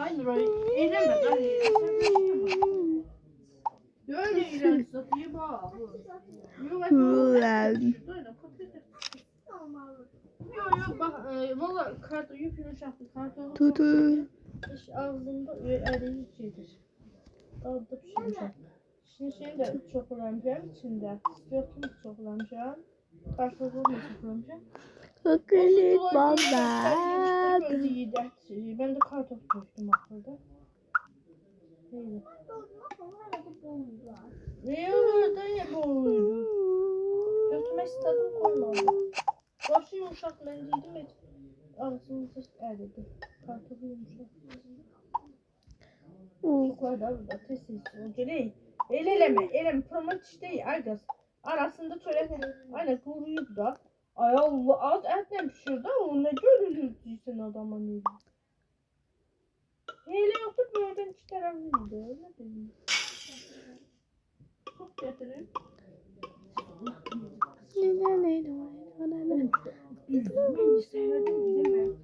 Aynı Roy. Eğlenme lan. Böyle iğrenç satıyı bak. Ulan. Yok bak valla kartı yumuşaktı kartı. Tutu. İş ağzında eriyicidir. Aldı pişirmişim. Şimdi şeyi de çok kullanacağım içinde. Yokum çok kullanacağım. Kartopu da çok kullanacağım. Kokulit baba. Ben de kartopu koydum akılda. Neydi? Ne orada ya boğuydu? Götüme istedim koymadım. Başı yumuşak mendiydim et. Ağzımızı eridi. Kartopu yumuşak. Çocuklar da burada tez geliyor. Eleme pırmınt işte argaz. Arasında şöyle aynen kuruyup da ay Allah az etle pişirdi ama ne görülürdüysen adama neydi. Hele yoktu böyle iki taraflıydı öyle değil. Çok getirin. Ben sevmedim değil mi?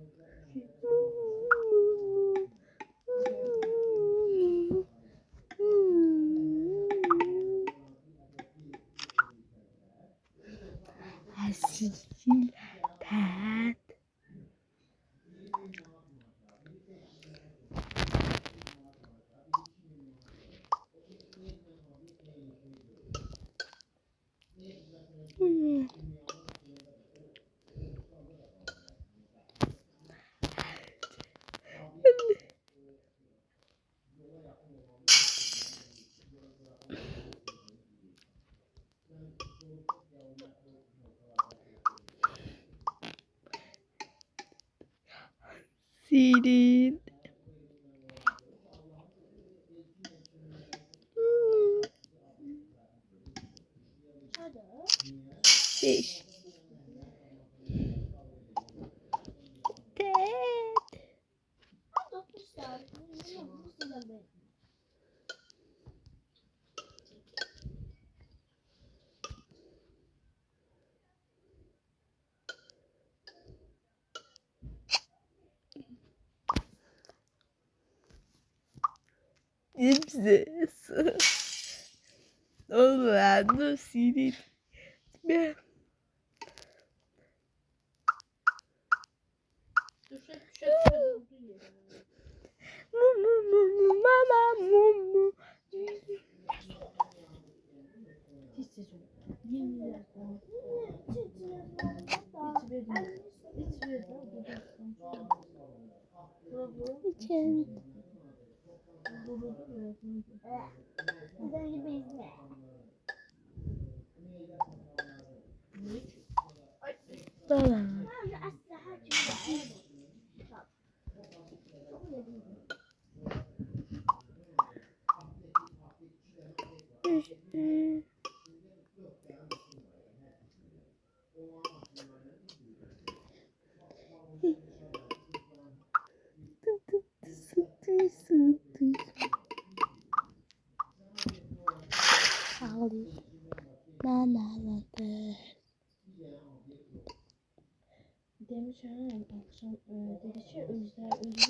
Sirin. Beş. Hepsi. Olmadı Sirin. Ben. Mama mumu. İçen. Tamam. Demiş akşam dedi ki özür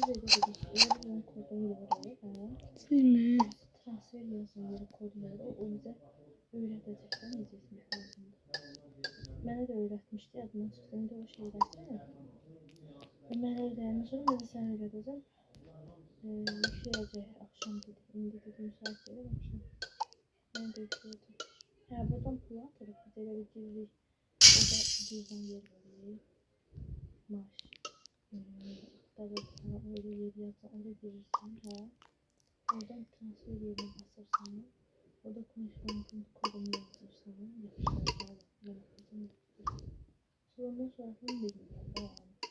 dedi ben kodum yeri transfer yazın yeri kodu yeri o bize öğretecekler necesini lazımdı. Bana da öğretmişti adına çıktığında o şey dersene. Ben öğrenmiş sonra ben de sen öğreteceğim. Yükselecek akşam dedi. Şimdi dedi müsait değil akşam. Ben de yükseleceğim. Ha buradan pul atarız. Bir de bir girdik. O da cüzdan yeri veriyor. Maaş. Tabii sana öyle yeri yazsa oraya girirsin. Ha. Oradan transfer yerine basarsan. Orada konuşmamızın kodunu yazdırsan. Yapıştıracağım. Yapıştıracağım. Ondan sonra bunu bilmiyorum.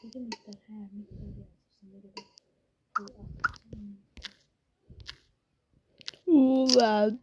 Bir de miktar yazdırsın. Böyle de pul atarsın. Ulan